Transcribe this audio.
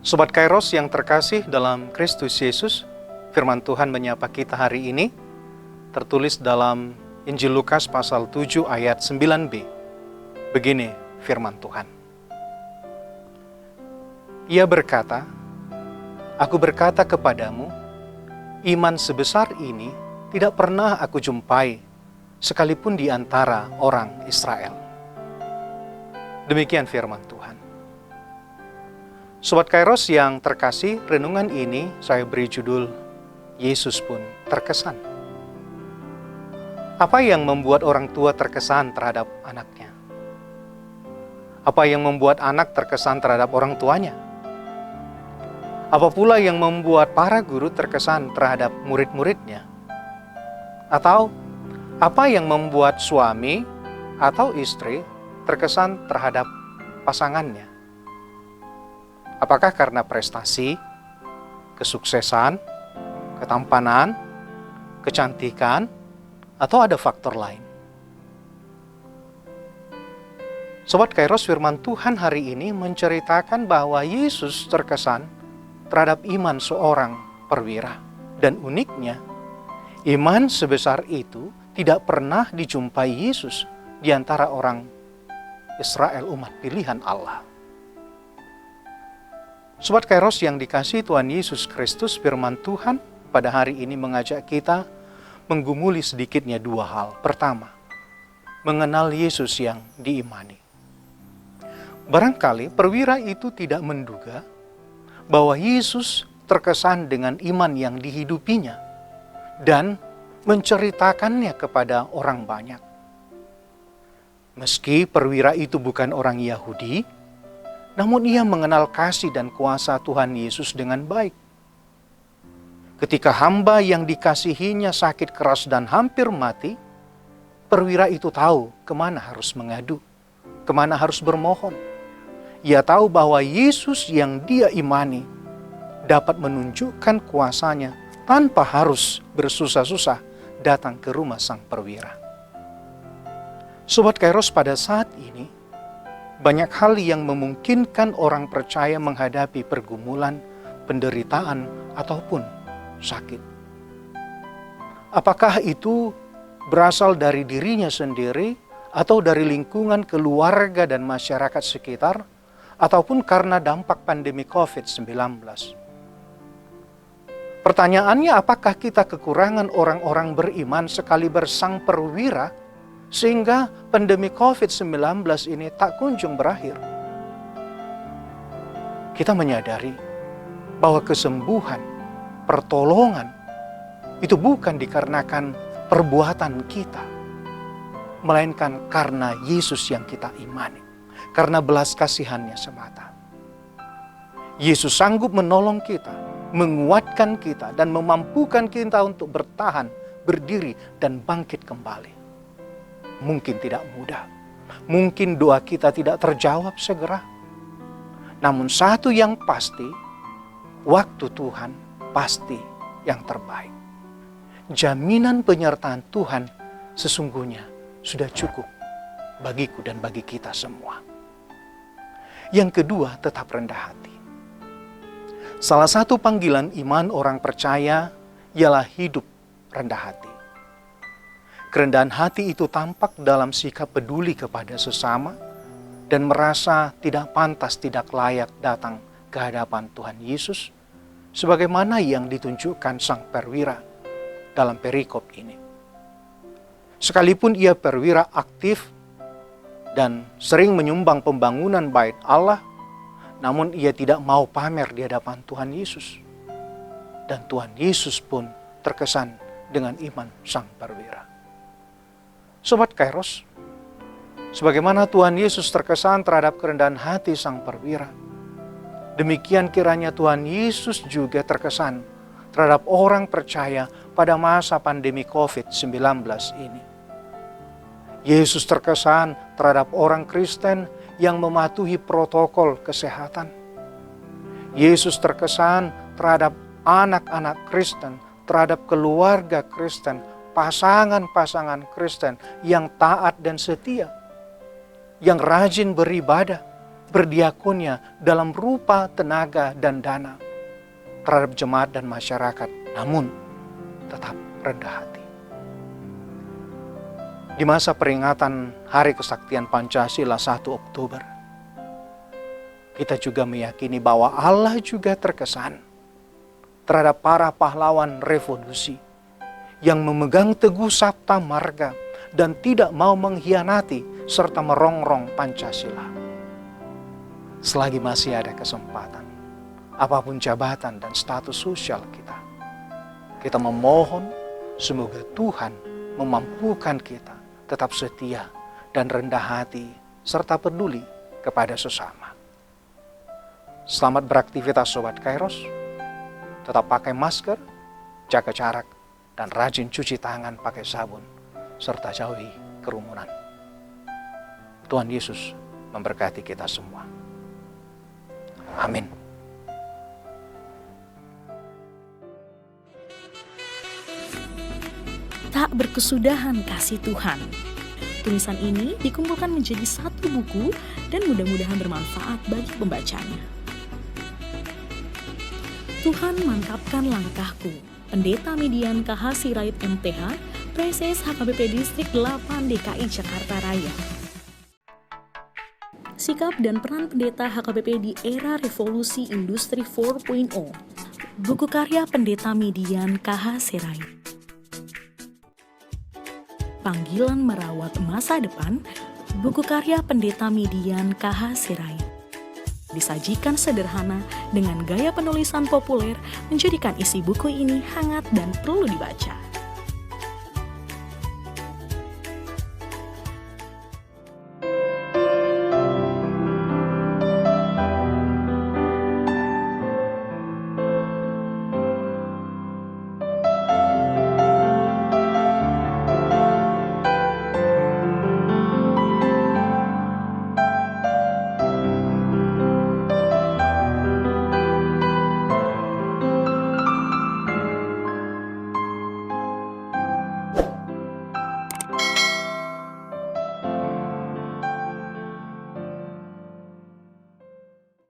Sobat Kairos yang terkasih dalam Kristus Yesus, firman Tuhan menyapa kita hari ini, tertulis dalam Injil Lukas pasal 7 ayat 9b. Begini firman Tuhan. Ia berkata, "Aku berkata kepadamu, iman sebesar ini tidak pernah aku jumpai, sekalipun di antara orang Israel." Demikian firman Tuhan. Sobat Kairos yang terkasih, renungan ini saya beri judul, Yesus pun terkesan. Apa yang membuat orang tua terkesan terhadap anaknya? Apa yang membuat anak terkesan terhadap orang tuanya? Apa pula yang membuat para guru terkesan terhadap murid-muridnya? Atau apa yang membuat suami atau istri terkesan terhadap pasangannya? Apakah karena prestasi, kesuksesan, ketampanan, kecantikan, atau ada faktor lain? Sobat Kairos, firman Tuhan hari ini menceritakan bahwa Yesus terkesan terhadap iman seorang perwira. Dan uniknya, iman sebesar itu tidak pernah dijumpai Yesus di antara orang Israel, umat pilihan Allah. Sobat Kairos yang dikasihi Tuhan Yesus Kristus, firman Tuhan pada hari ini mengajak kita menggumuli sedikitnya dua hal. Pertama, mengenal Yesus yang diimani. Barangkali perwira itu tidak menduga bahwa Yesus terkesan dengan iman yang dihidupinya dan menceritakannya kepada orang banyak. Meski perwira itu bukan orang Yahudi, namun ia mengenal kasih dan kuasa Tuhan Yesus dengan baik. Ketika hamba yang dikasihinya sakit keras dan hampir mati, perwira itu tahu kemana harus mengadu, kemana harus bermohon. Ia tahu bahwa Yesus yang dia imani dapat menunjukkan kuasanya tanpa harus bersusah-susah datang ke rumah sang perwira. Sobat Kairos, pada saat ini, banyak hal yang memungkinkan orang percaya menghadapi pergumulan, penderitaan, ataupun sakit. Apakah itu berasal dari dirinya sendiri, atau dari lingkungan keluarga dan masyarakat sekitar, ataupun karena dampak pandemi COVID-19? Pertanyaannya, apakah kita kekurangan orang-orang beriman sekali bersang perwira, sehingga pandemi COVID-19 ini tak kunjung berakhir? Kita menyadari bahwa kesembuhan, pertolongan, itu bukan dikarenakan perbuatan kita, melainkan karena Yesus yang kita imani, karena belas kasihannya semata. Yesus sanggup menolong kita, menguatkan kita, dan memampukan kita untuk bertahan, berdiri, dan bangkit kembali. Mungkin tidak mudah, mungkin doa kita tidak terjawab segera. Namun satu yang pasti, waktu Tuhan pasti yang terbaik. Jaminan penyertaan Tuhan sesungguhnya sudah cukup bagiku dan bagi kita semua. Yang kedua, tetap rendah hati. Salah satu panggilan iman orang percaya ialah hidup rendah hati. Kerendahan hati itu tampak dalam sikap peduli kepada sesama dan merasa tidak pantas, tidak layak datang ke hadapan Tuhan Yesus, sebagaimana yang ditunjukkan sang perwira dalam perikop ini. Sekalipun ia perwira aktif dan sering menyumbang pembangunan bait Allah, namun ia tidak mau pamer di hadapan Tuhan Yesus. Dan Tuhan Yesus pun terkesan dengan iman sang perwira. Sobat Kairos, sebagaimana Tuhan Yesus terkesan terhadap kerendahan hati sang perwira, demikian kiranya Tuhan Yesus juga terkesan terhadap orang percaya pada masa pandemi COVID-19 ini. Yesus terkesan terhadap orang Kristen yang mematuhi protokol kesehatan. Yesus terkesan terhadap anak-anak Kristen, terhadap keluarga Kristen, pasangan-pasangan Kristen yang taat dan setia, yang rajin beribadah, berdiakonia dalam rupa tenaga dan dana terhadap jemaat dan masyarakat, namun tetap rendah hati. Di masa peringatan Hari Kesaktian Pancasila 1 Oktober, kita juga meyakini bahwa Allah juga terkesan terhadap para pahlawan revolusi yang memegang teguh Sabta Marga dan tidak mau mengkhianati serta merongrong Pancasila. Selagi masih ada kesempatan, apapun jabatan dan status sosial kita memohon semoga Tuhan memampukan kita tetap setia dan rendah hati serta peduli kepada sesama. Selamat beraktivitas Sobat Kairos. Tetap pakai masker, jaga jarak, dan rajin cuci tangan pakai sabun, serta jauhi kerumunan. Tuhan Yesus memberkati kita semua. Amin. Tak berkesudahan kasih Tuhan. Tulisan ini dikumpulkan menjadi satu buku dan mudah-mudahan bermanfaat bagi pembacanya. Tuhan mantapkan langkahku. Pendeta Median KH Sirait MTH, Preses HKBP Distrik 8 DKI Jakarta Raya. Sikap dan peran pendeta HKBP di era revolusi industri 4.0. Buku karya Pendeta Median KH Sirait. Panggilan Merawat Masa Depan, buku karya Pendeta Median KH Sirait. Disajikan sederhana dengan gaya penulisan populer, menjadikan isi buku ini hangat dan perlu dibaca.